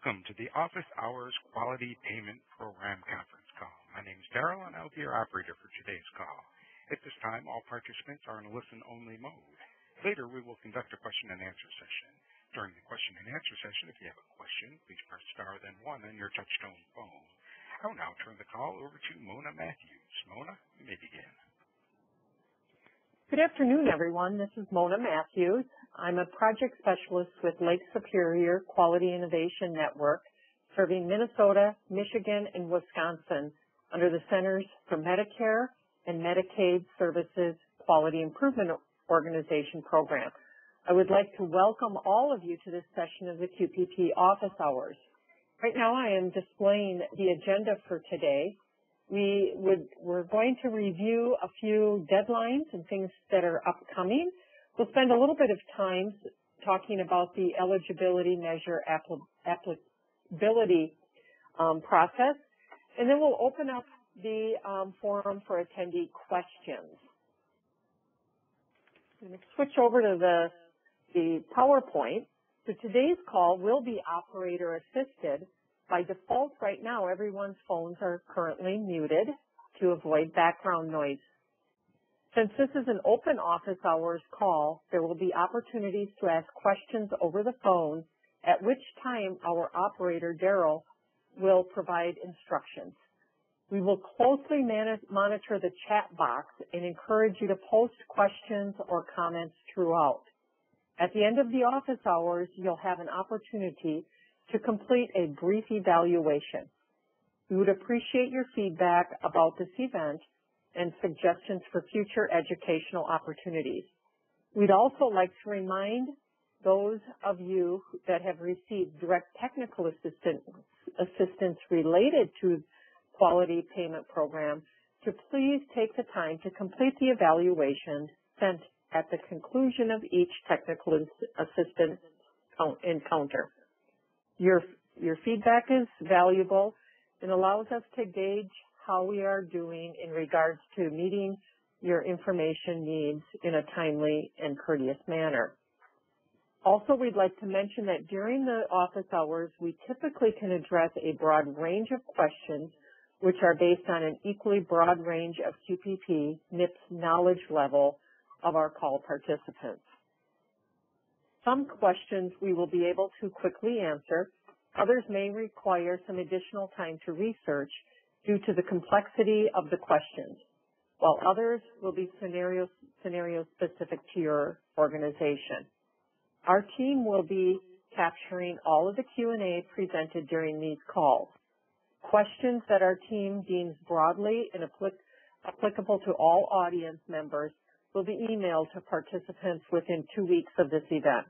Welcome to the Office Hours Quality Payment Program conference call. My name is Darrell, and I'll be your operator for today's call. At this time, all participants are in a listen-only mode. Later, we will conduct a question-and-answer session. During the question-and-answer session, if you have a question, please press star then 1 on your touch-tone phone. I will now turn the call over to Mona Matthews. Mona, you may begin. Good afternoon, everyone. This is Mona Matthews. I'm a project specialist with Lake Superior Quality Innovation Network, serving Minnesota, Michigan, and Wisconsin under the Centers for Medicare and Medicaid Services Quality Improvement Organization program. I would like to welcome all of you to this session of the QPP office hours. Right now I am displaying the agenda for today. We're going to review a few deadlines and things that are upcoming. We'll spend a little bit of time talking about the eligibility measure applicability process, and then we'll open up the forum for attendee questions. I'm going to switch over to the PowerPoint. So today's call will be operator assisted. By default, right now, everyone's phones are currently muted to avoid background noise. Since this is an open office hours call, there will be opportunities to ask questions over the phone, at which time our operator, Daryl, will provide instructions. We will closely monitor the chat box and encourage you to post questions or comments throughout. At the end of the office hours, you'll have an opportunity to complete a brief evaluation. We would appreciate your feedback about this event and suggestions for future educational opportunities. We'd also like to remind those of you that have received direct technical assistance related to Quality Payment Program to please take the time to complete the evaluation sent at the conclusion of each technical assistance encounter. Your feedback is valuable and allows us to gauge how we are doing in regards to meeting your information needs in a timely and courteous manner. Also, we'd like to mention that during the office hours, we typically can address a broad range of questions which are based on an equally broad range of QPP NIPS knowledge level of our call participants. Some questions we will be able to quickly answer. Others may require some additional time to research due to the complexity of the questions, while others will be scenario specific to your organization. Our team will be capturing all of the Q&A presented during these calls. Questions that our team deems broadly and applicable to all audience members will be emailed to participants within 2 weeks of this event.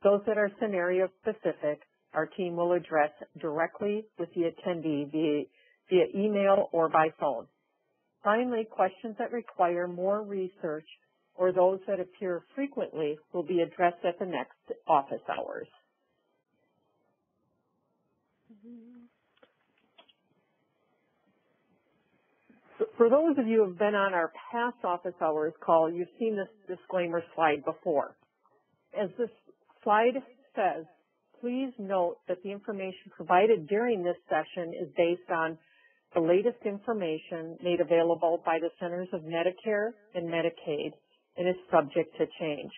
Those that are scenario specific, our team will address directly with the attendee via email or by phone. Finally, questions that require more research or those that appear frequently will be addressed at the next office hours. For those of you who have been on our past office hours call, you've seen this disclaimer slide before. As this slide says, please note that the information provided during this session is based on the latest information made available by the Centers of Medicare and Medicaid and is subject to change.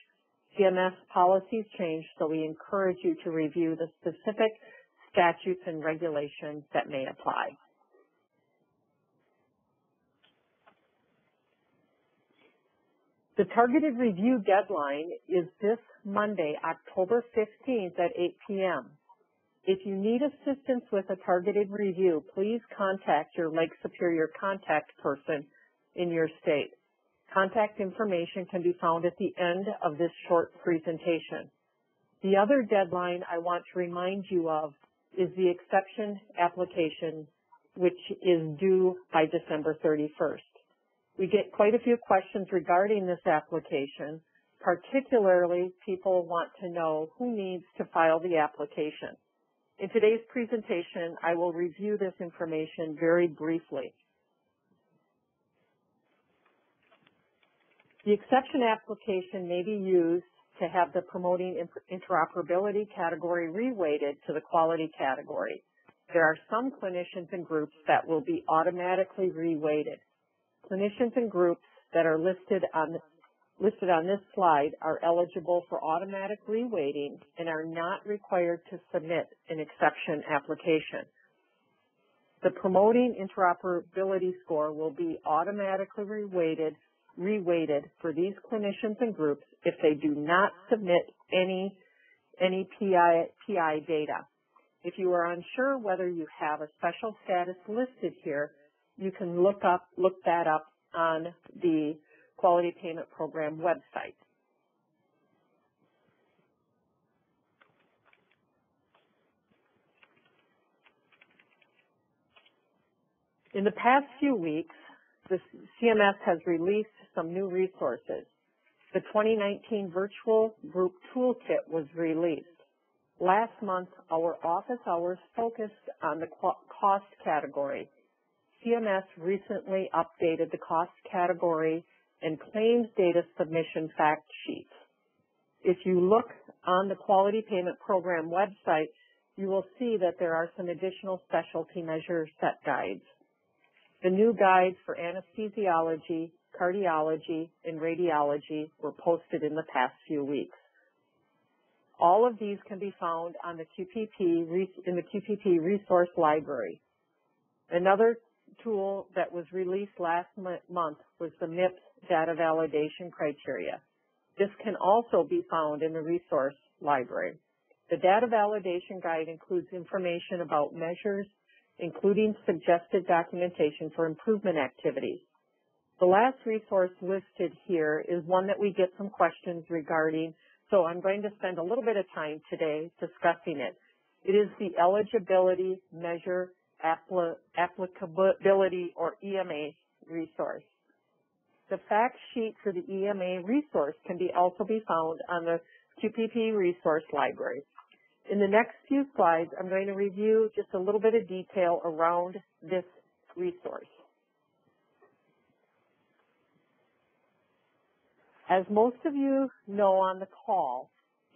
CMS policies change, so we encourage you to review the specific statutes and regulations that may apply. The targeted review deadline is this Monday, October 15th at 8 p.m. If you need assistance with a targeted review, please contact your Lake Superior contact person in your state. Contact information can be found at the end of this short presentation. The other deadline I want to remind you of is the exception application, which is due by December 31st. We get quite a few questions regarding this application. Particularly, people want to know who needs to file the application. In today's presentation, I will review this information very briefly. The exception application may be used to have the promoting interoperability category reweighted to the quality category. There are some clinicians and groups that will be automatically reweighted. Clinicians and groups that are listed on this slide are eligible for automatic reweighting and are not required to submit an exception application. The promoting interoperability score will be automatically reweighted for these clinicians and groups if they do not submit any PI data. If you are unsure whether you have a special status listed here, you can look that up on the Quality Payment Program website. In the past few weeks, the CMS has released some new resources. The 2019 Virtual Group Toolkit was released. Last month, our office hours focused on the cost category. CMS recently updated the cost category and claims data submission fact sheets. If you look on the Quality Payment Program website, you will see that there are some additional specialty measure set guides. The new guides for anesthesiology, cardiology, and radiology were posted in the past few weeks. All of these can be found on the in the QPP resource library. Another tool that was released last month was the MIPS data validation criteria. This can also be found in the resource library. The data validation guide includes information about measures, including suggested documentation for improvement activities. The last resource listed here is one that we get some questions regarding, so I'm going to spend a little bit of time today discussing it. It is the Eligibility Measure Applicability, or EMA, resource. The fact sheet for the EMA resource can also be found on the QPP resource library. In the next few slides, I'm going to review just a little bit of detail around this resource. As most of you know on the call,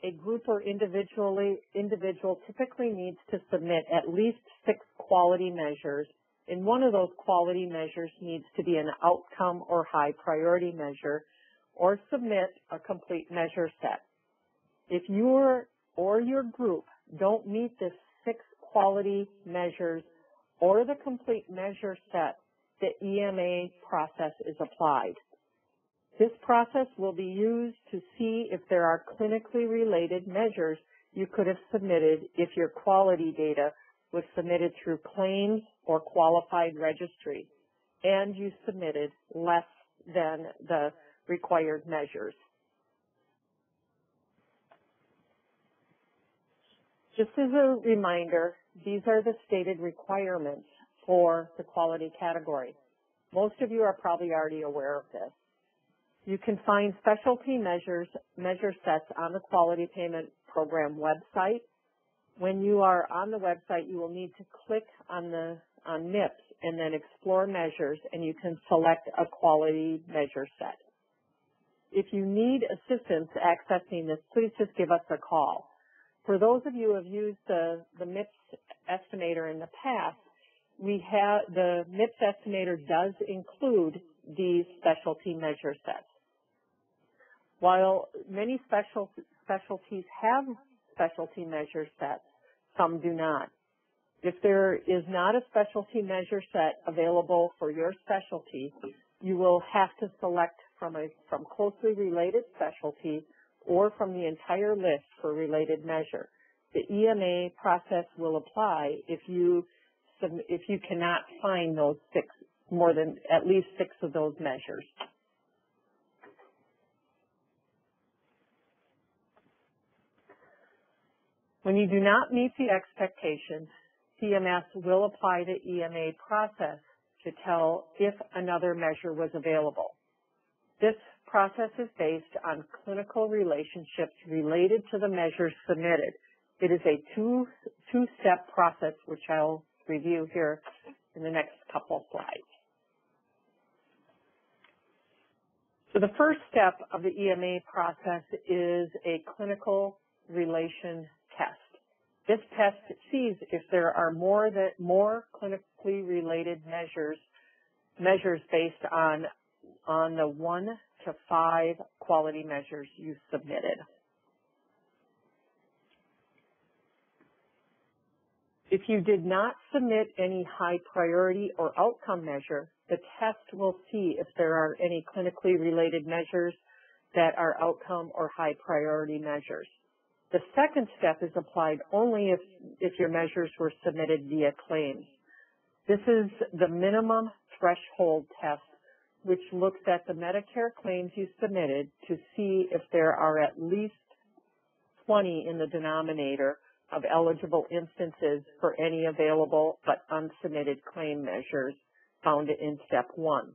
a group or individual typically needs to submit at least 6 quality measures, and one of those quality measures needs to be an outcome or high priority measure, or submit a complete measure set. If you or your group don't meet the 6 quality measures or the complete measure set, the EMA process is applied. This process will be used to see if there are clinically related measures you could have submitted if your quality data was submitted through claims or qualified registry and you submitted less than the required measures. Just as a reminder, these are the stated requirements for the quality category. Most of you are probably already aware of this. You can find specialty measure sets on the Quality Payment Program website. When you are on the website, you will need to click on MIPS and then Explore Measures, and you can select a quality measure set. If you need assistance accessing this, please just give us a call. For those of you who have used the MIPS estimator in the past, the MIPS estimator does include these specialty measure sets. While many specialties have specialty measure sets, some do not. If there is not a specialty measure set available for your specialty, you will have to select from closely related specialty or from the entire list for related measure. The EMA process will apply if you cannot find those at least 6 of those measures. When you do not meet the expectations, CMS will apply the EMA process to tell if another measure was available. This process is based on clinical relationships related to the measures submitted. It is a two-step process, which I'll review here in the next couple of slides. So the first step of the EMA process is a clinical relation test. This test sees if there are more clinically related measures based on the 1 to 5 quality measures you submitted. If you did not submit any high priority or outcome measure, the test will see if there are any clinically related measures that are outcome or high priority measures. The second step is applied only if your measures were submitted via claims. This is the minimum threshold test, which looks at the Medicare claims you submitted to see if there are at least 20 in the denominator of eligible instances for any available but unsubmitted claim measures found in step 1.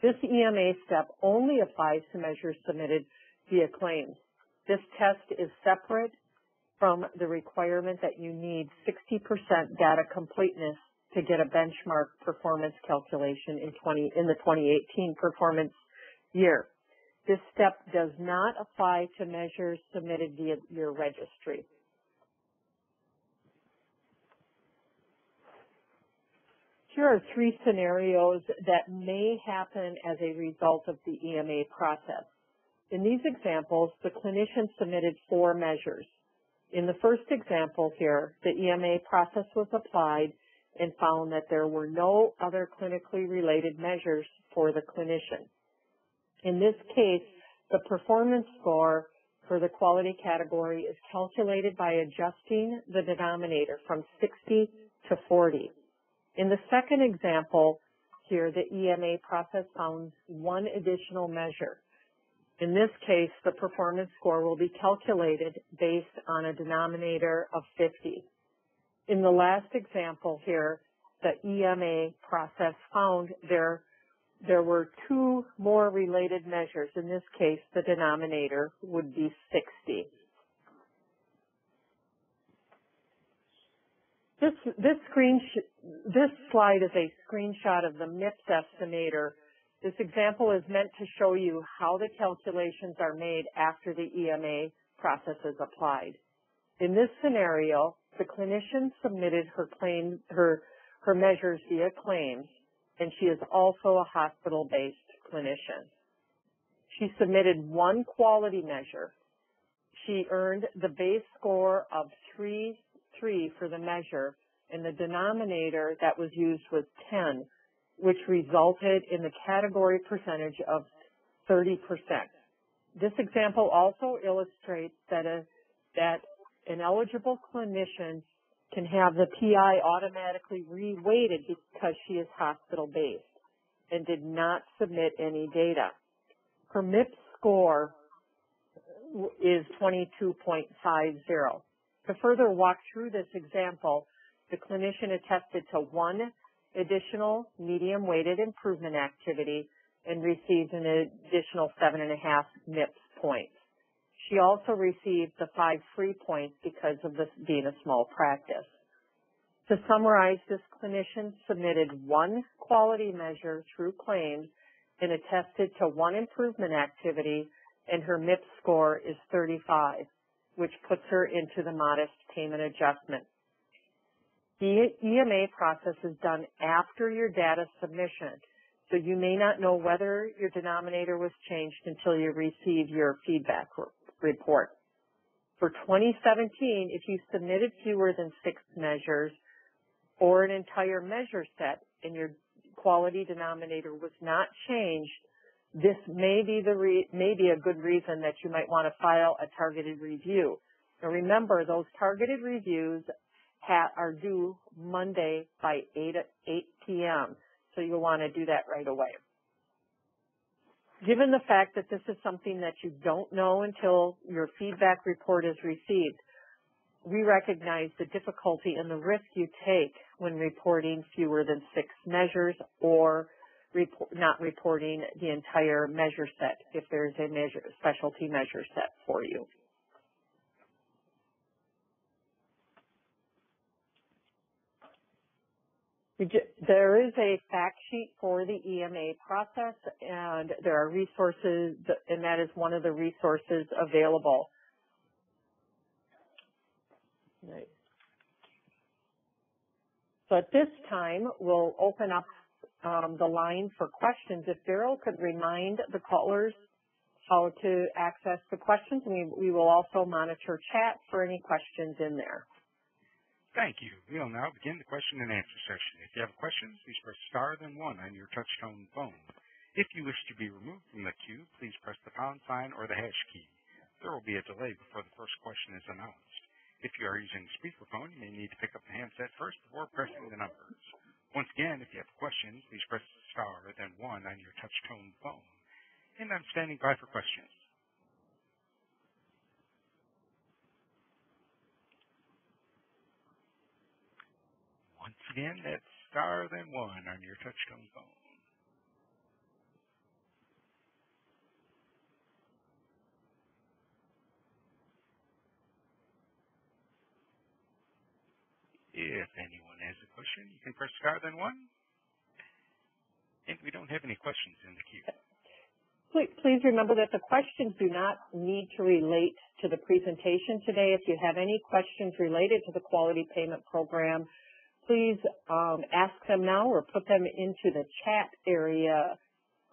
This EMA step only applies to measures submitted via claims. This test is separate from the requirement that you need 60% data completeness to get a benchmark performance calculation in the 2018 performance year. This step does not apply to measures submitted via your registry. Here are 3 scenarios that may happen as a result of the EMA process. In these examples, the clinician submitted 4 measures. In the first example here, the EMA process was applied and found that there were no other clinically related measures for the clinician. In this case, the performance score for the quality category is calculated by adjusting the denominator from 60 to 40. In the second example here, the EMA process found 1 additional measure. In this case, the performance score will be calculated based on a denominator of 50. In the last example here, the EMA process found there were 2 more related measures. In this case, the denominator would be 60. This slide is a screenshot of the MIPS estimator. This example is meant to show you how the calculations are made after the EMA process is applied. In this scenario, the clinician submitted her measures via claims, and she is also a hospital-based clinician. She submitted 1 quality measure. She earned the base score of 3 for the measure, and the denominator that was used was 10, which resulted in the category percentage of 30%. This example also illustrates that an eligible clinician can have the PI automatically reweighted because she is hospital-based and did not submit any data. Her MIPS score is 22.50. To further walk through this example, the clinician attested to 1 additional medium-weighted improvement activity and received an additional 7.5 MIPS points. She also received the 5 free points because of this being a small practice. To summarize, this clinician submitted 1 quality measure through claims and attested to 1 improvement activity, and her MIPS score is 35, which puts her into the modest payment adjustment. The EMA process is done after your data submission, so you may not know whether your denominator was changed until you receive your feedback report. For 2017, if you submitted fewer than 6 measures or an entire measure set and your quality denominator was not changed, this may be a good reason that you might want to file a targeted review. Now remember, those targeted reviews are due Monday by 8 p.m., so you'll want to do that right away. Given the fact that this is something that you don't know until your feedback report is received, we recognize the difficulty and the risk you take when reporting fewer than 6 measures or not reporting the entire measure set if there's a specialty measure set for you. There is a fact sheet for the EMA process, and there are resources, and that is one of the resources available. Right. So at this time, we'll open up the line for questions. If Daryl could remind the callers how to access the questions, and we will also monitor chat for any questions in there. Thank you. We'll now begin the question and answer session. If you have a question, please press star then 1 on your touch-tone phone. If you wish to be removed from the queue, please press the pound sign or the hash key. There will be a delay before the first question is announced. If you are using speakerphone, you may need to pick up the handset first before pressing the numbers. Once again, if you have a question, please press star then 1 on your touch-tone phone. And I'm standing by for questions. Once again, that's star then 1 on your touch-tone phone. If anyone has a question, you can press star then 1. And we don't have any questions in the queue. Please remember that the questions do not need to relate to the presentation today. If you have any questions related to the Quality Payment Program, please ask them now or put them into the chat area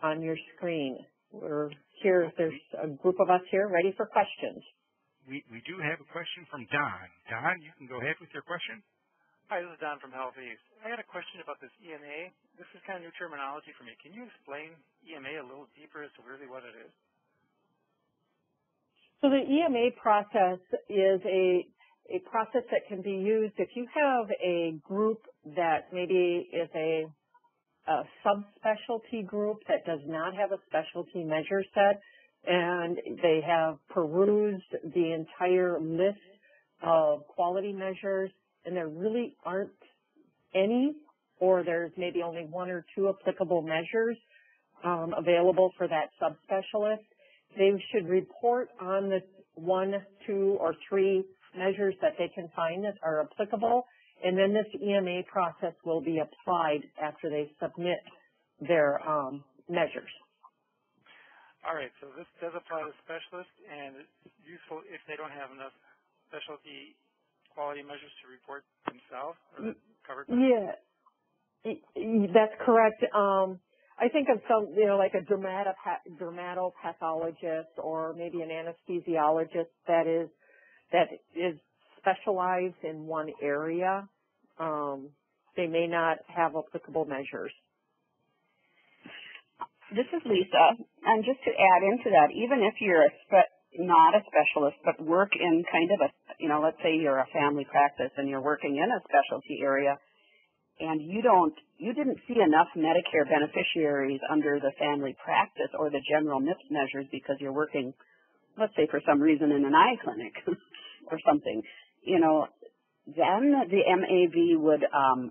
on your screen. We're here. There's a group of us here ready for questions. We do have a question from Don. Don, you can go ahead with your question. Hi, this is Don from Health East. I got a question about this EMA. This is kind of new terminology for me. Can you explain EMA a little deeper as to really what it is? So the EMA process is a process that can be used if you have a group that maybe is a subspecialty group that does not have a specialty measure set, and they have perused the entire list of quality measures, and there really aren't any, or there's maybe only 1 or 2 applicable measures available for that subspecialist. They should report on the 1, 2, or 3 measures that they can find that are applicable, and then this EMA process will be applied after they submit their measures. All right, so this does apply to specialists, and it's useful if they don't have enough specialty quality measures to report themselves or covered by? Yeah, that's correct. I think of some, like a dermatopathologist or maybe an anesthesiologist that is specialized in one area. They may not have applicable measures. This is Lisa, and just to add into that, even if you're not a specialist, but work in kind of a, let's say you're a family practice and you're working in a specialty area, and you didn't see enough Medicare beneficiaries under the family practice or the general MIPS measures because you're working, let's say for some reason in an eye clinic or something, then the MAV would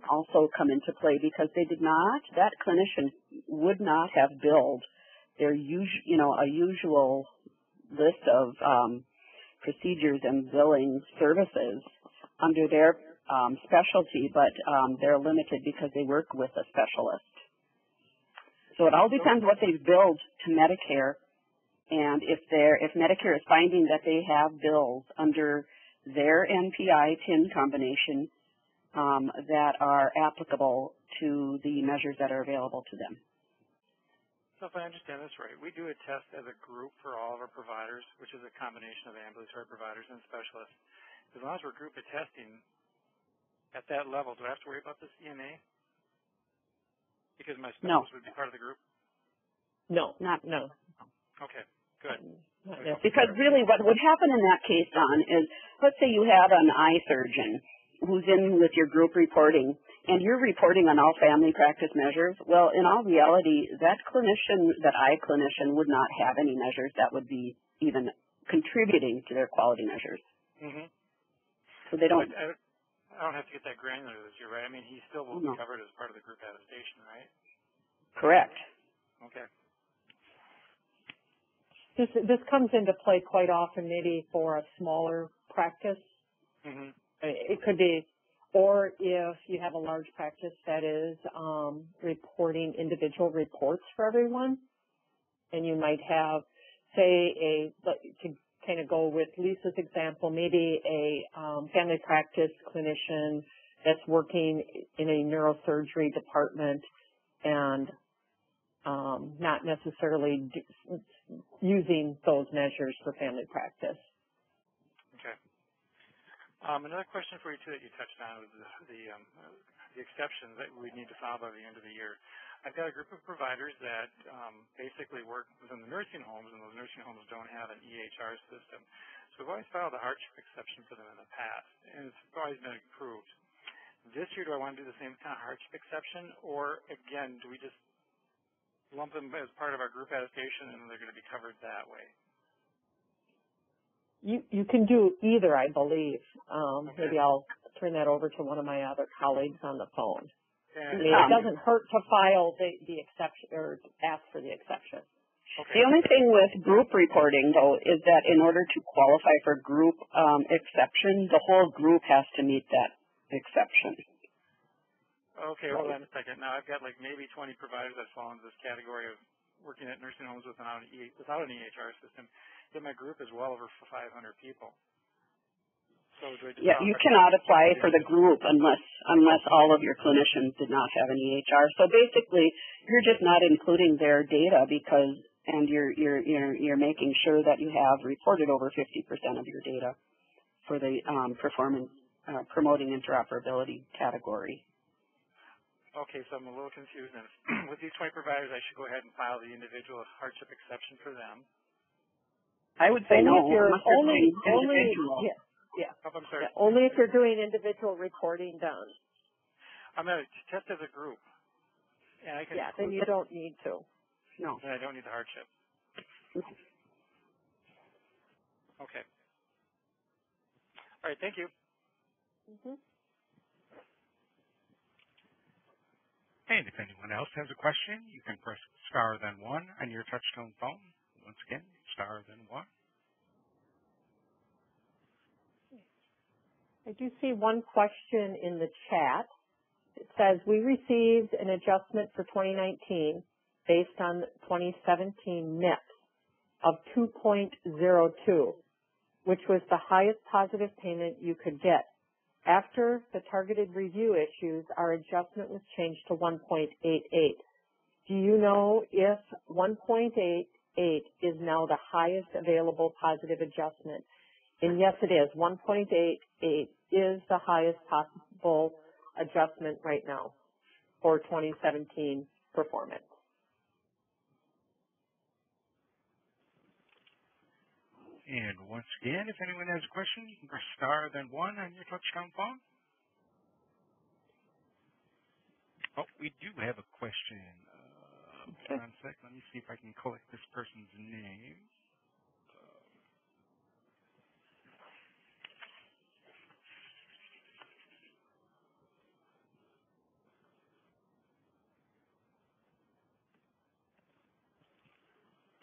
also come into play because that clinician would not have billed their a usual list of procedures and billing services under their specialty, but they're limited because they work with a specialist. So it all depends what they've billed to Medicare, and if Medicare is finding that they have bills under their NPI-TIN combination that are applicable to the measures that are available to them. So if I understand this right, we do a test as a group for all of our providers, which is a combination of ambulatory providers and specialists. As long as we're group testing at that level, do I have to worry about this EMA? Because my specialist would be part of the group? No. Okay, good. Because really what would happen in that case, Don, is let's say you have an eye surgeon who's in with your group reporting, and you're reporting on all family practice measures. Well, in all reality, that eye clinician would not have any measures that would be even contributing to their quality measures. Mm-hmm. So they don't. I don't have to get that granular this year, right? I mean, he still will be covered as part of the group attestation, right? Correct. Okay. This comes into play quite often maybe for a smaller practice. Mm-hmm. It could be or if you have a large practice that is reporting individual reports for everyone, and you might have, say, to kind of go with Lisa's example, maybe a family practice clinician that's working in a neurosurgery department and not necessarily using those measures for family practice. Okay. Another question for you, too, that you touched on was the exceptions that we need to file by the end of the year. I've got a group of providers that basically work within the nursing homes, and those nursing homes don't have an EHR system. So we've always filed a hardship exception for them in the past, and it's always been approved. This year, do I want to do the same kind of hardship exception, or, again, do we just lump them as part of our group attestation and they're going to be covered that way? You can do either, I believe. Okay. Maybe I'll turn that over to one of my other colleagues on the phone. I And, mean, it doesn't hurt to file the exception or ask for the exception. okay. The only thing with group reporting, though, is that in order to qualify for group exception, the whole group has to meet that exception. Okay, hold on a second. Now, I've got like maybe 20 providers that fall into this category of working at nursing homes without an EHR system. Yet my group is well over 500 people. So do I just You cannot apply for the group unless all of your clinicians did not have an EHR. So basically, you're just not including their data and you're making sure that you have reported over 50% of your data for the promoting interoperability category. Okay, so I'm a little confused. And with these 20 providers, I should go ahead and file the individual hardship exception for them. I would say no. Only Oh, I'm sorry. only if you're doing individual reporting done. I'm going to test as a group. And I can then you don't need to. No. And I don't need the hardship. Okay. All right, thank you. Mm-hmm. And if anyone else has a question, you can press star then 1 on your touchtone phone. Once again, star then 1. I do see one question in the chat. It says, we received an adjustment for 2019 based on 2017 NIPS of 2.02, which was the highest positive payment you could get. After the targeted review issues, our adjustment was changed to 1.88. Do you know if 1.88 is now the highest available positive adjustment? And yes, it is. 1.88 is the highest possible adjustment right now for 2017 performance. And once again, if anyone has a question, you can press star then 1 on your touchtone phone. Oh, we do have a question. Hold on a sec. Let me see if I can collect this person's name.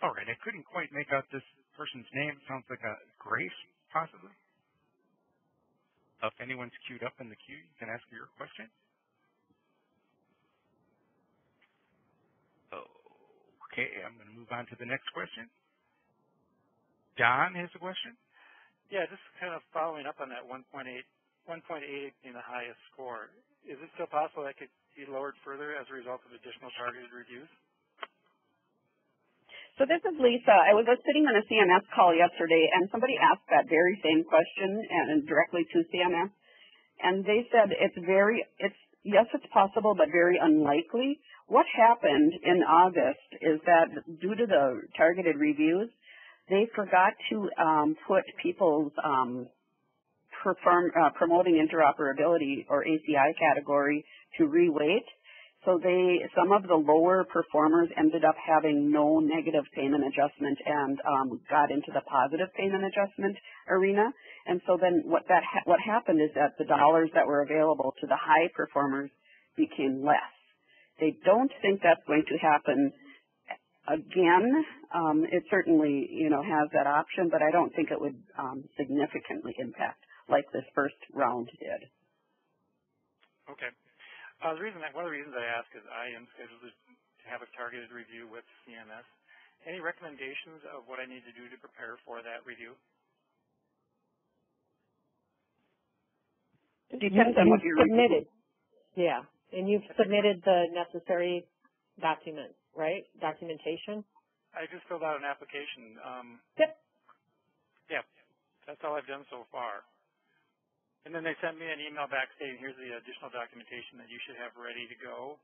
All right, I couldn't quite make out this person's name. It sounds like a Grace, possibly. If anyone's queued up in the queue, you can ask your question. Okay, I'm going to move on to the next question. Don has a question. Yeah, just kind of following up on that 1.8 being the highest score. Is it still possible that could be lowered further as a result of additional targeted reviews? So this is Lisa. I was sitting on a CMS call yesterday, and somebody asked that very same question and directly to CMS, and they said yes, it's possible, but very unlikely. What happened in August is that due to the targeted reviews, they forgot to put people's promoting interoperability or ACI category to reweight. So some of the lower performers ended up having no negative payment adjustment and got into the positive payment adjustment arena. And so then what happened is that the dollars that were available to the high performers became less. They don't think that's going to happen again. It certainly, has that option, but I don't think it would significantly impact like this first round did. Okay. One of the reasons I ask is I am scheduled to have a targeted review with CMS. Any recommendations of what I need to do to prepare for that review? Depends on what you're submitted. Yeah, and you've submitted the necessary document, right? Documentation? I just filled out an application. Yep. Yeah, that's all I've done so far. And then they sent me an email back stating, here's the additional documentation that you should have ready to go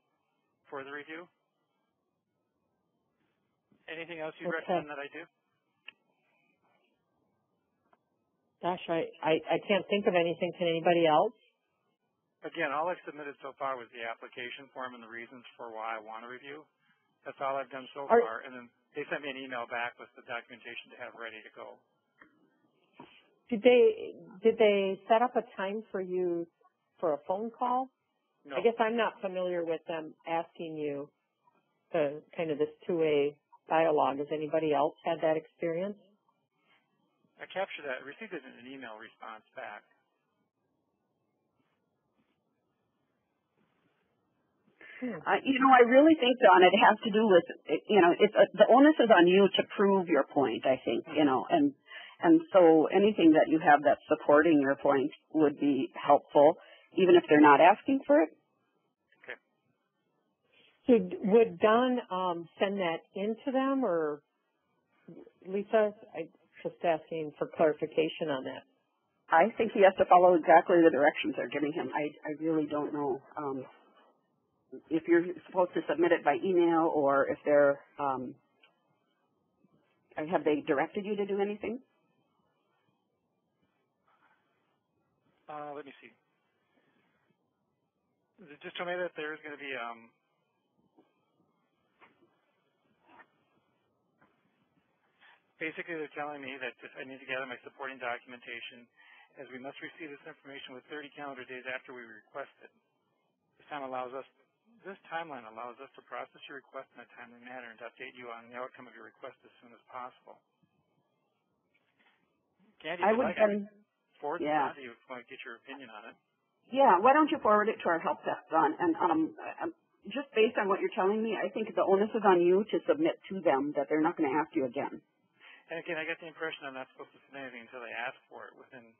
for the review. Anything else you'd recommend that I do? Gosh, I can't think of anything. Can anybody else? Again, all I've submitted so far was the application form and the reasons for why I want to review. That's all I've done so far. And then they sent me an email back with the documentation to have ready to go. Did they set up a time for you for a phone call? No. I guess I'm not familiar with them asking you to kind of this two-way dialogue. Has anybody else had that experience? I captured that. I received it in an email response back. I really think, Don, it has to do with, the onus is on you to prove your point, I think, and so anything that you have that's supporting your point would be helpful, even if they're not asking for it. Okay. So would Don send that into them, or Lisa? I'm just asking for clarification on that. I think he has to follow exactly the directions they're giving him. I really don't know. If you're supposed to submit it by email, or if they're, have they directed you to do anything? Let me see. It just told me that there's going to be basically they're telling me that I need to gather my supporting documentation, as we must receive this information with 30 calendar days after we request it. This timeline allows us to process your request in a timely manner and to update you on the outcome of your request as soon as possible. Candy, I would forward it on to you if you want to get your opinion on it. Yeah, why don't you forward it to our help desk, Don? And just based on what you're telling me, I think the onus is on you to submit to them that they're not going to ask you again. And again, I get the impression I'm not supposed to submit anything until they ask for it and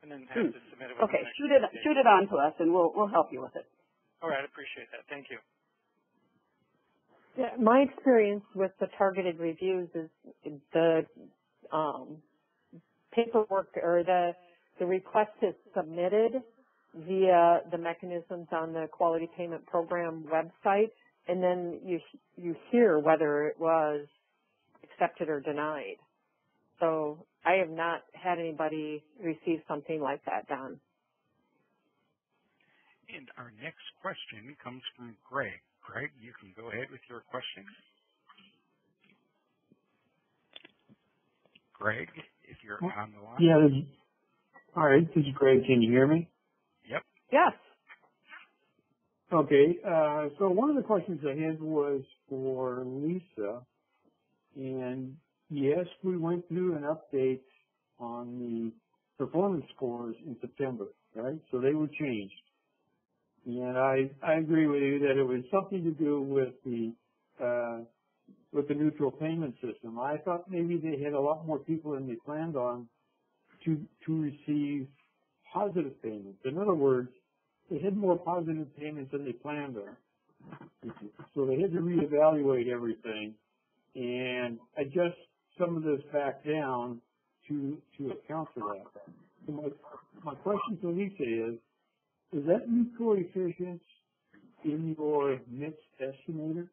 then have to submit it within Okay, the next shoot it on to us, and we'll help you with it. All right, I appreciate that. Thank you. Yeah, my experience with the targeted reviews is the paperwork or the request is submitted via the mechanisms on the Quality Payment Program website, and then you hear whether it was accepted or denied. So I have not had anybody receive something like that, Don. And our next question comes from Greg. Greg, you can go ahead with your question. Greg, if you're on the line. Yeah, all right, this is Greg. Can you hear me? Yep. Yes. Okay, so one of the questions I had was for Lisa, and yes, we went through an update on the performance scores in September, right? So they were changed. And I agree with you that it was something to do with the neutral payment system. I thought maybe they had a lot more people than they planned on to receive positive payments. In other words, they had more positive payments than they planned on. So they had to reevaluate everything and adjust some of this back down to account for that. So my question to Lisa is that new coefficients in your MIPS estimator?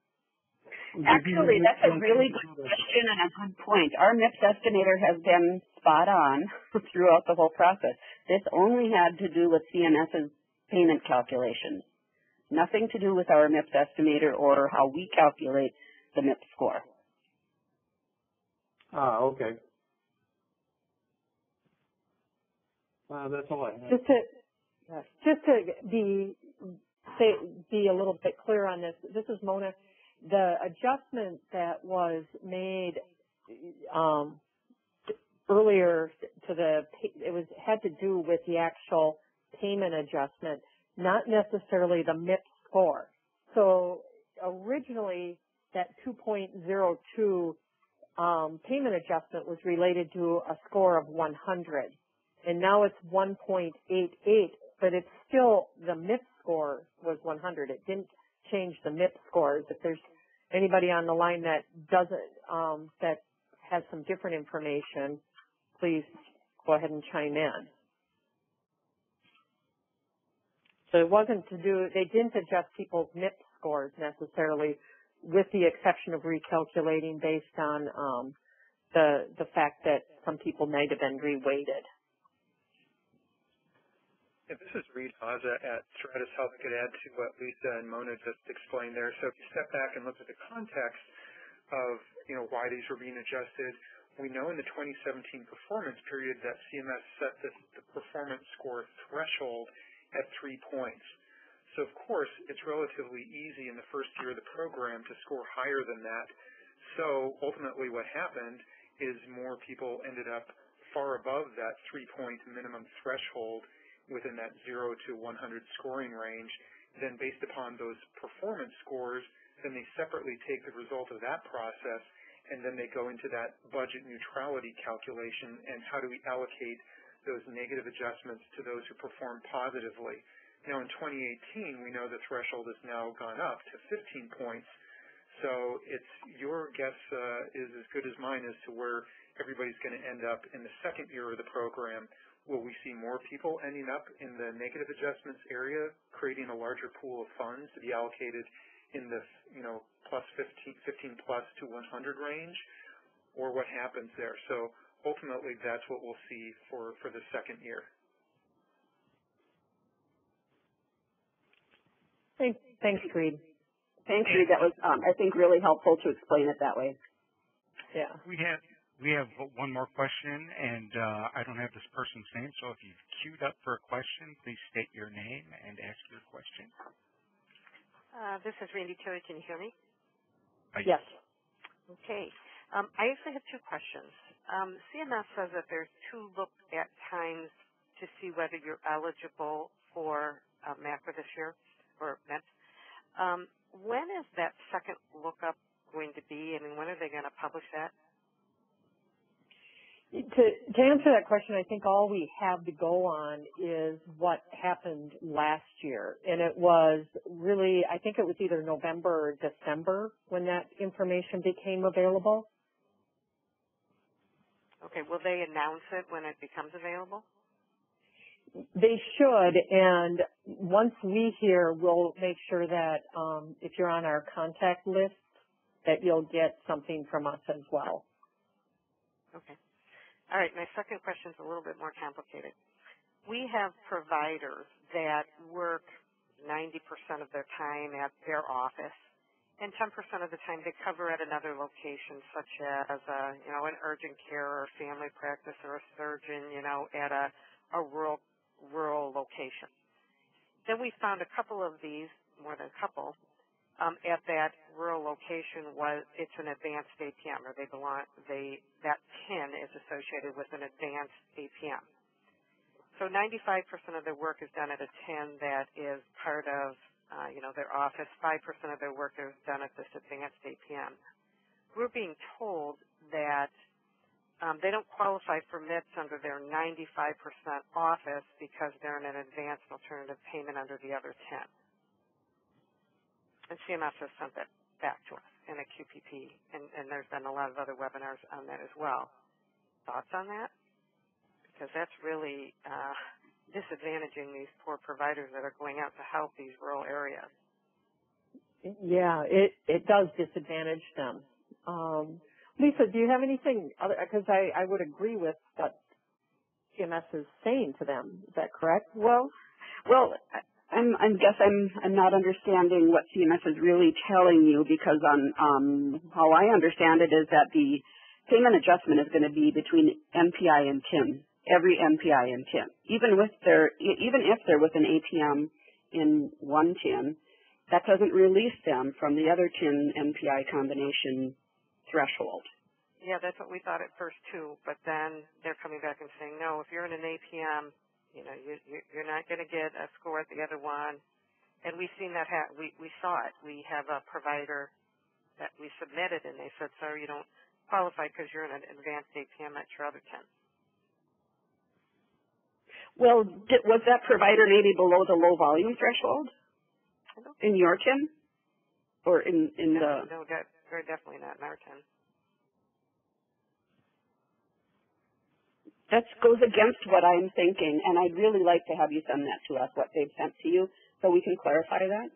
Actually, that's a really good question and a good point. Our MIPS estimator has been spot on throughout the whole process. This only had to do with CMS's payment calculations, nothing to do with our MIPS estimator or how we calculate the MIPS score. Ah, okay. That's all I have. Just to be a little bit clear on this, this is Mona. The adjustment that was made earlier to had to do with the actual payment adjustment, not necessarily the MIP score. So originally that 2.02 payment adjustment was related to a score of 100, and now it's 1.88, but it's still, the MIP score was 100. It didn't change the MIP scores. If there's anybody on the line that doesn't, that has some different information, please go ahead and chime in. So it wasn't to do, they didn't adjust people's MIP scores necessarily, with the exception of recalculating based on the fact that some people might have been reweighted. Yeah, this is Reed Haza at Stratus Health. I could add to what Lisa and Mona just explained there. So if you step back and look at the context of, why these were being adjusted, we know in the 2017 performance period that CMS set the performance score threshold at 3 points. So of course, it's relatively easy in the first year of the program to score higher than that. So ultimately what happened is more people ended up far above that 3-point minimum threshold within that 0 to 100 scoring range. Then based upon those performance scores, then they separately take the result of that process, and then they go into that budget neutrality calculation and how do we allocate those negative adjustments to those who perform positively. Now in 2018, we know the threshold has now gone up to 15 points. So it's your guess is as good as mine as to where everybody's going to end up in the second year of the program. Will we see more people ending up in the negative adjustments area, creating a larger pool of funds to be allocated in the plus 15 plus to 100 range, or what happens there? So ultimately, that's what we'll see for the second year. Thanks, Reed. Thanks, Reed. That was, I think, really helpful to explain it that way. Yeah. We have one more question, and I don't have this person's name, so if you've queued up for a question, please state your name and ask your question. This is Randy Terry. Can you hear me? Yes. Okay. I actually have two questions. CMS says that there's 2 look-at times to see whether you're eligible for MAPR this year, or MEPS. When is that second look-up going to be? I mean, when are they going to publish that? To answer that question, I think all we have to go on is what happened last year. And it was really, I think it was either November or December when that information became available. Okay. Will they announce it when it becomes available? They should. And once we hear, we'll make sure that if you're on our contact list, that you'll get something from us as well. Okay. All right, my second question is a little bit more complicated. We have providers that work 90% of their time at their office, and 10% of the time they cover at another location, such as an urgent care or family practice or a surgeon, at a rural location. Then we found a couple of these, more than a couple, at that rural location it's an advanced APM, or that PIN is associated with an advanced APM. So 95% of their work is done at a TIN that is part of, their office. 5% of their work is done at this advanced APM. We're being told that they don't qualify for MIPS under their 95% office because they're in an advanced alternative payment under the other TIN. And CMS has sent that back to us in a QPP, and there's been a lot of other webinars on that as well. Thoughts on that? Because that's really disadvantaging these poor providers that are going out to help these rural areas. Yeah, it does disadvantage them. Lisa, do you have anything other? Because I would agree with what CMS is saying to them. Is that correct? Well, I guess I'm not understanding what CMS is really telling you, because on how I understand it is that the payment adjustment is going to be between MPI and TIN, every MPI and TIN. Even if they're with an APM in one TIN, that doesn't release them from the other TIN MPI combination threshold. Yeah, that's what we thought at first too, but then they're coming back and saying, no, if you're in an APM, You're not going to get a score at the other one. And we've seen that we saw it. We have a provider that we submitted, and they said, sorry, you don't qualify because you're in an advanced APM at your other 10. Well, was that provider maybe below the low volume threshold in your 10? Or in the... No, very definitely not in our 10. That goes against what I'm thinking, and I'd really like to have you send that to us, what they've sent to you, so we can clarify that.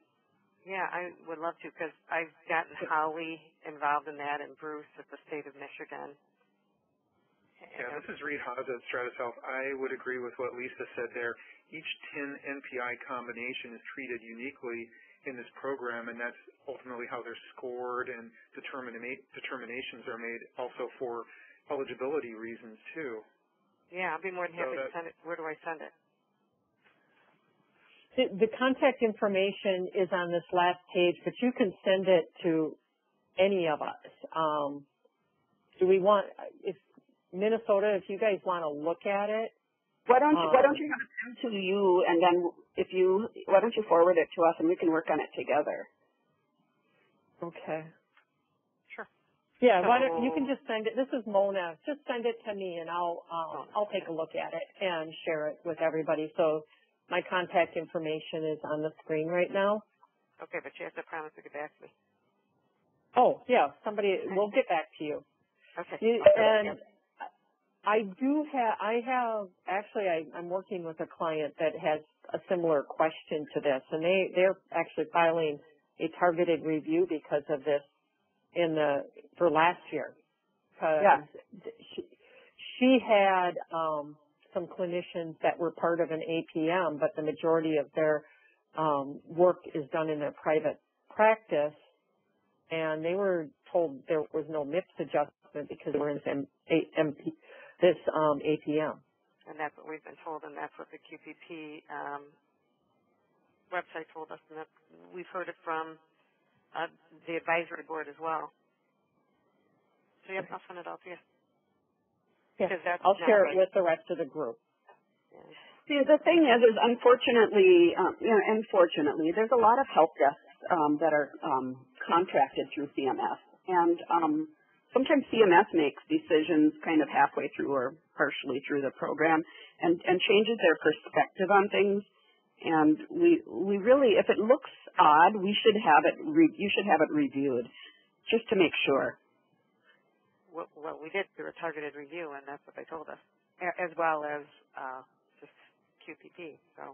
Yeah, I would love to, because I've gotten Howie involved in that and Bruce at the state of Michigan. Yeah, this is Reed Haas at Stratus Health. I would agree with what Lisa said there. Each 10 NPI combination is treated uniquely in this program, and that's ultimately how they're scored, and determinations are made also for eligibility reasons, too. Yeah, I'll be more than happy to send it. Where do I send it? The contact information is on this last page, but you can send it to any of us. Do we want, if Minnesota, if you guys want to look at it? Why don't you have it sent to you, and then why don't you forward it to us and we can work on it together? Okay. Sure. Yeah, why don't you can just send it. This is Mona. Just send it to me, and I'll take a look at it and share it with everybody. So my contact information is on the screen right now. Okay, but you have to promise to get back to me. Oh, yeah, we'll get back to you. Okay. And I'm working with a client that has a similar question to this, and they're actually filing a targeted review because of this for last year. Yeah. She had some clinicians that were part of an APM, but the majority of their work is done in their private practice, and they were told there was no MIPS adjustment because they were in this APM. And that's what we've been told, and that's what the QPP website told us, and we've heard it from the advisory board as well. So, yeah, I'll send it out to you. Yeah, I'll share it with the rest of the group. Yeah. See, the thing is unfortunately, there's a lot of help desks that are contracted through CMS, and sometimes CMS makes decisions kind of halfway through or partially through the program, and changes their perspective on things. And we really, if it looks odd, you should have it reviewed just to make sure. Well, we did do a targeted review, and that's what they told us, as well as just QPP. So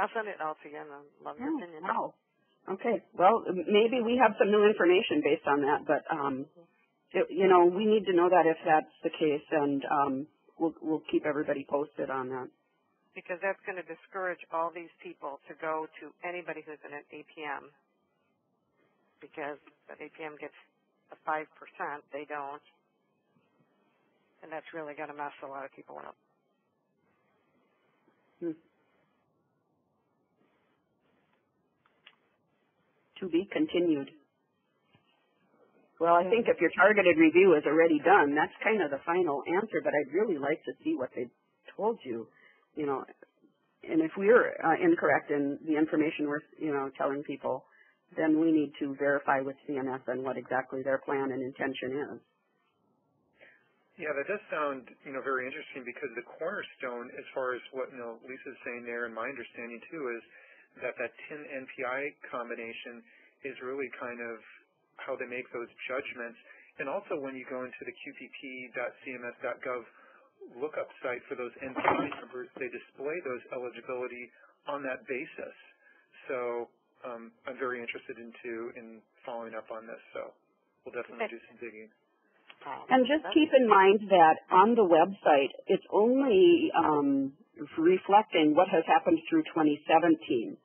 I'll send it all to you, and I'd love your opinion. Wow. Okay. Well, maybe we have some new information based on that, but we need to know that if that's the case, and we'll keep everybody posted on that. Because that's going to discourage all these people to go to anybody who's in an APM, because that APM gets a 5%, they don't. And that's really going to mess a lot of people up. To be continued. Well, I think if your targeted review is already done, that's kind of the final answer, but I'd really like to see what they told you, and if we're incorrect in the information we're, telling people, then we need to verify with CMS and what exactly their plan and intention is. Yeah, that does sound, very interesting, because the cornerstone, as far as what Lisa's saying there, and my understanding too, is that 10 NPI combination is really kind of how they make those judgments. And also when you go into the QPP.cms.gov lookup site for those NPI numbers, they display those eligibility on that basis. So I'm very interested in following up on this. So we'll definitely do some digging. And just keep in mind that on the website, it's only reflecting what has happened through 2017.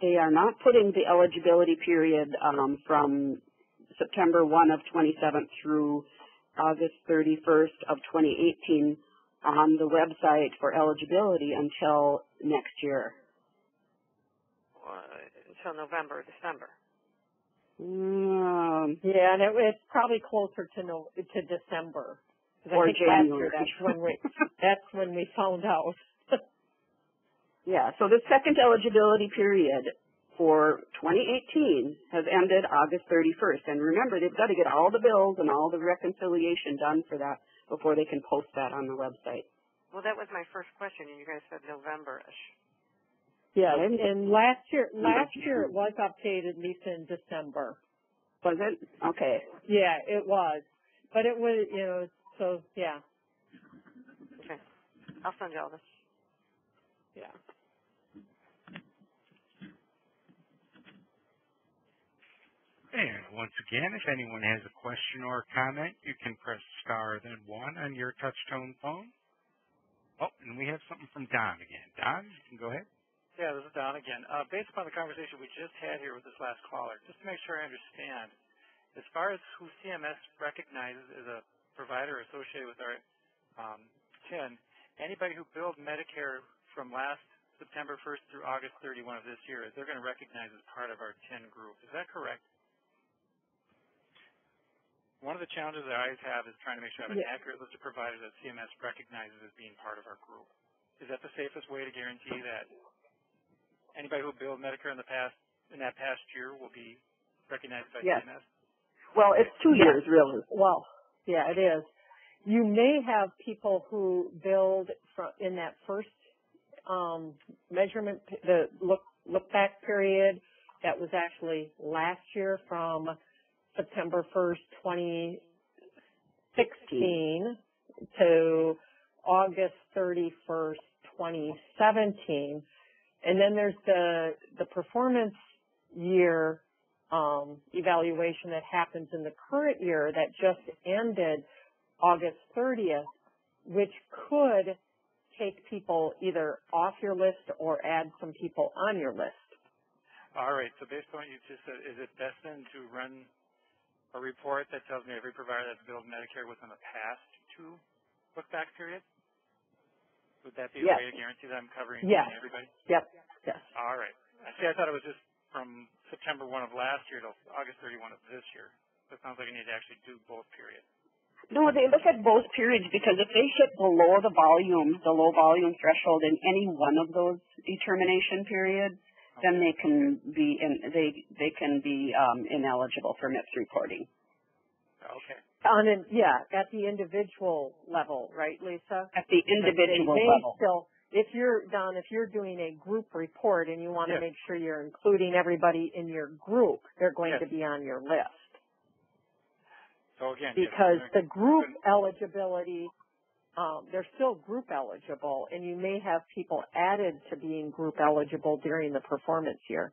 They are not putting the eligibility period from September 1 of 2017 through August 31st of 2018 on the website for eligibility until next year. Until November or December. Yeah, and it's probably closer to December. Or January. That's when we found out. Yeah, so the second eligibility period for 2018 has ended August 31st. And remember, they've got to get all the bills and all the reconciliation done for that before they can post that on the website. Well, that was my first question, and you guys said November-ish. Yeah, and last year it was updated, Lisa, in December. Was it? Okay. Yeah, it was. But it was, so, yeah. Okay. I'll send you all this. Yeah. And once again, if anyone has a question or a comment, you can press star then 1 on your touch-tone phone. Oh, and we have something from Don again. Don, you can go ahead. Yeah, this is Don again. Based upon the conversation we just had here with this last caller, just to make sure I understand, as far as who CMS recognizes as a provider associated with our TIN, anybody who billed Medicare from last September 1st through August 31 of this year, they're going to recognize as part of our TIN group. Is that correct? One of the challenges that I always have is trying to make sure I have an accurate list of providers that CMS recognizes as being part of our group. Is that the safest way to guarantee that anybody who billed Medicare in that past year will be recognized by CMS? Well, it's 2 years, really. Well, yeah, it is. You may have people who billed in that first measurement, the look back period that was actually last year from September 1st, 2016 to August 31st, 2017. And then there's the performance year evaluation that happens in the current year that just ended August 30th, which could take people either off your list or add some people on your list. All right. So based on what you just said, is it best then to run a report that tells me every provider that's billed Medicare within the past 2 look-back periods? Would that be a way to guarantee that I'm covering everybody? Yep. Yes. All right. I thought it was just from September 1 of last year to August 31 of this year. So it sounds like I need to actually do both periods. No, they look at both periods because if they hit below the low volume threshold in any one of those determination periods, then they can be ineligible for MIPS reporting. Okay. At the individual level, right, Lisa? At the individual level. Still, if you're doing a group report and you want to make sure you're including everybody in your group, they're going to be on your list. So again, because the group eligibility, they're still group eligible, and you may have people added to being group eligible during the performance year.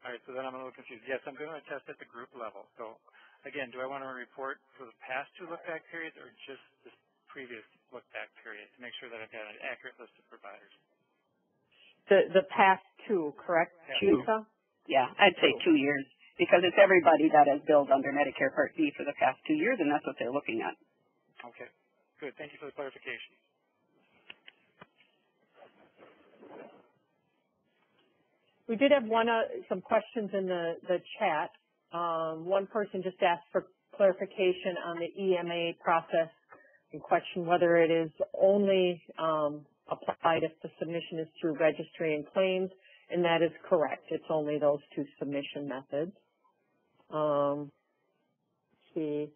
All right, so then I'm a little confused. Yes, I'm doing a test at the group level. So again, do I want to report for the past 2 look-back periods or just this previous look-back period to make sure that I've got an accurate list of providers? The past 2, correct, Lisa? Yeah, I'd say 2 years because it's everybody that has billed under Medicare Part B for the past 2 years, and that's what they're looking at. Okay, good. Thank you for the clarification. We did have some questions in the chat. One person just asked for clarification on the EMA process and questioned whether it is only applied if the submission is through registry and claims, and that is correct. It's only those 2 submission methods. Let's see.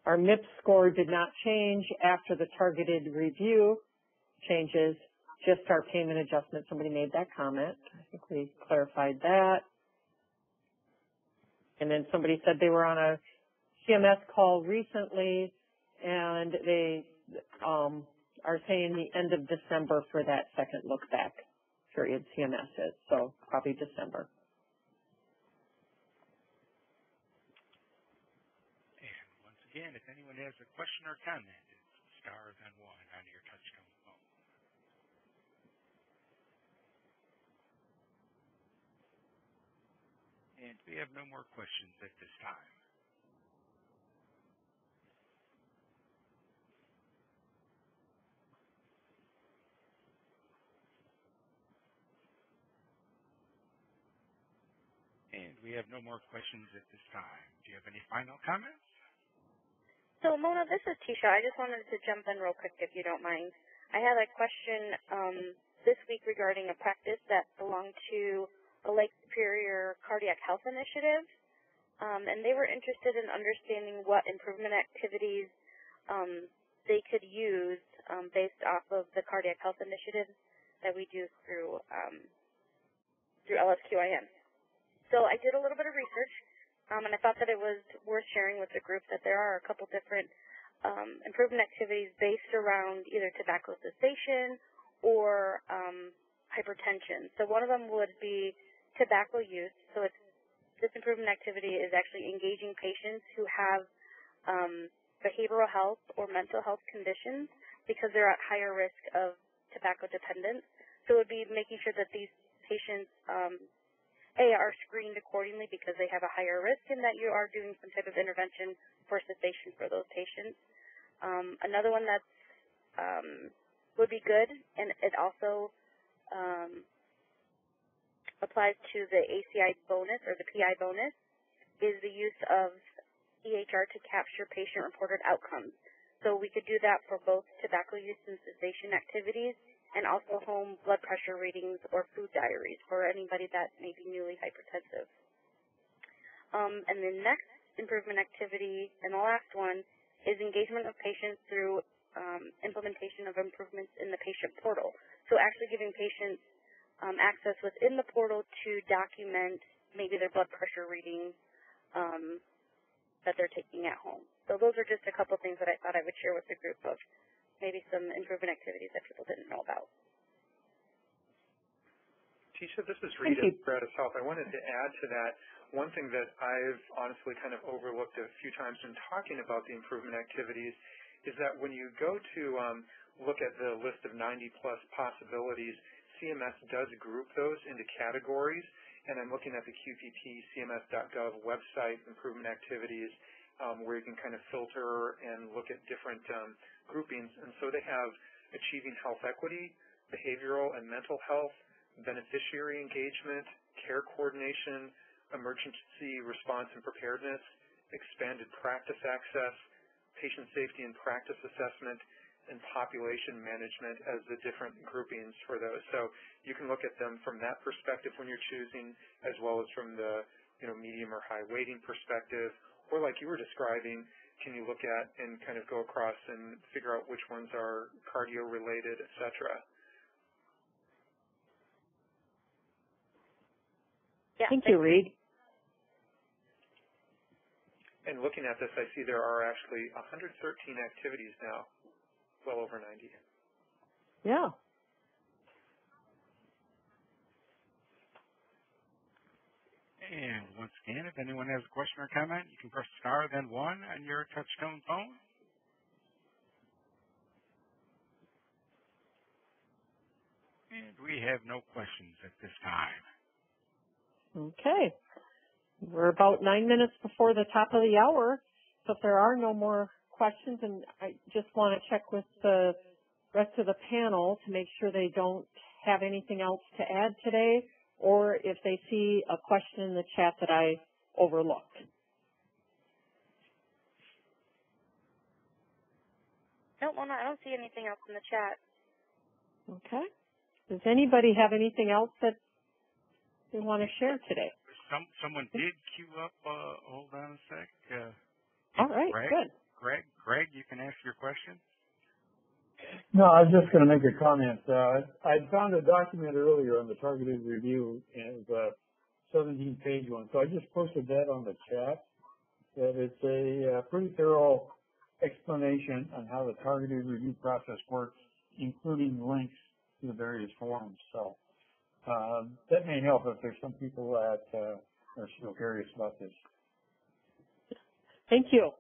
Our MIPS score did not change after the targeted review changes, just our payment adjustment. Somebody made that comment. I think we clarified that. And then somebody said they were on a CMS call recently, and they are saying the end of December for that second look-back period CMS is, so probably December. And once again, if anyone has a question or comment, it's star then 1 on your touchtone phone. And we have no more questions at this time. And we have no more questions at this time. Do you have any final comments? So, Mona, this is Tisha. I just wanted to jump in real quick, if you don't mind. I had a question this week regarding a practice that belonged to the Lake Superior Cardiac Health Initiative, and they were interested in understanding what improvement activities they could use based off of the cardiac health initiatives that we do through LSQIN. So I did a little bit of research, and I thought that it was worth sharing with the group that there are a couple different improvement activities based around either tobacco cessation or hypertension. So one of them would be tobacco use. So this improvement activity is actually engaging patients who have behavioral health or mental health conditions because they're at higher risk of tobacco dependence. So it would be making sure that these patients, are screened accordingly because they have a higher risk and that you are doing some type of intervention for cessation for those patients. Another one that would be good, and it also applies to the ACI bonus or the PI bonus, is the use of EHR to capture patient-reported outcomes. So we could do that for both tobacco use and cessation activities and also home blood pressure readings or food diaries for anybody that may be newly hypertensive. And the next improvement activity, and the last one, is engagement of patients through implementation of improvements in the patient portal. So actually giving patients access within the portal to document maybe their blood pressure readings that they're taking at home. So those are just a couple things that I thought I would share with the group of maybe some improvement activities that people didn't know about. Tisha, this is Rita at Stratus Health. I wanted to add to that one thing that I've honestly kind of overlooked a few times in talking about the improvement activities is that when you go to look at the list of 90-plus possibilities, CMS does group those into categories, and I'm looking at the QPP CMS.gov website, improvement activities, where you can kind of filter and look at different groupings. And so they have achieving health equity, behavioral and mental health, beneficiary engagement, care coordination, emergency response and preparedness, expanded practice access, patient safety and practice assessment, and population management as the different groupings for those. So you can look at them from that perspective when you're choosing, as well as from the medium or high weighting perspective, or like you were describing, can you look at and kind of go across and figure out which ones are cardio related, et cetera. Yeah, thank you, Reed. And looking at this, I see there are actually 113 activities now, well over 90. Yeah. And once again, if anyone has a question or comment, you can press star, then 1 on your touch-tone phone. And we have no questions at this time. Okay. We're about 9 minutes before the top of the hour, so if there are no more questions, and I just want to check with the rest of the panel to make sure they don't have anything else to add today, or if they see a question in the chat that I overlooked. No, Mona, I don't see anything else in the chat. Okay. Does anybody have anything else that they want to share today? Someone did queue up. Hold on a sec. All right, good. Greg, you can ask your question. No, I was just going to make a comment. I found a document earlier on the targeted review, and it was a 17-page one. So I just posted that on the chat. That it's a pretty thorough explanation on how the targeted review process works, including links to the various forms. So that may help if there's some people that are still curious about this. Thank you.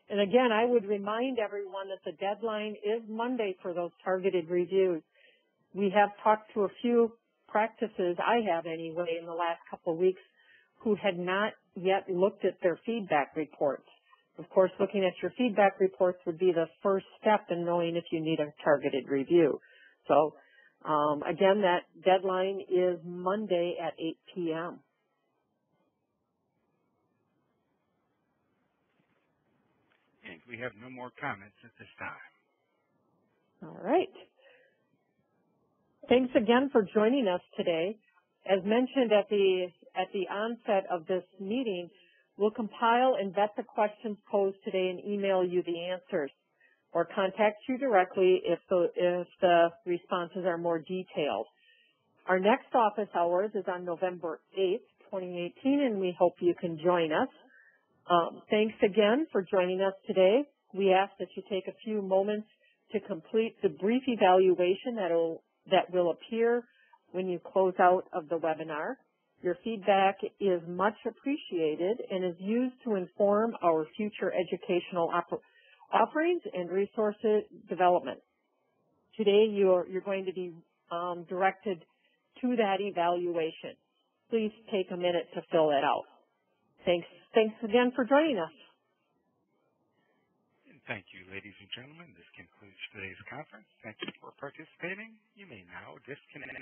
And again, I would remind everyone that the deadline is Monday for those targeted reviews. We have talked to a few practices, I have anyway, in the last couple of weeks, who had not yet looked at their feedback reports. Of course, looking at your feedback reports would be the first step in knowing if you need a targeted review. So, again, that deadline is Monday at 8 p.m. And we have no more comments at this time. All right. Thanks again for joining us today. As mentioned at the onset of this meeting, we'll compile and vet the questions posed today and email you the answers, or contact you directly if the responses are more detailed. Our next office hours is on November 8th, 2018, and we hope you can join us. Thanks again for joining us today. We ask that you take a few moments to complete the brief evaluation that will appear when you close out of the webinar. Your feedback is much appreciated and is used to inform our future educational offerings and resources development. Today you're going to be directed to that evaluation. Please take a minute to fill that out. Thanks again for joining us. Thank you, ladies and gentlemen. This concludes today's conference. Thank you for participating. You may now disconnect.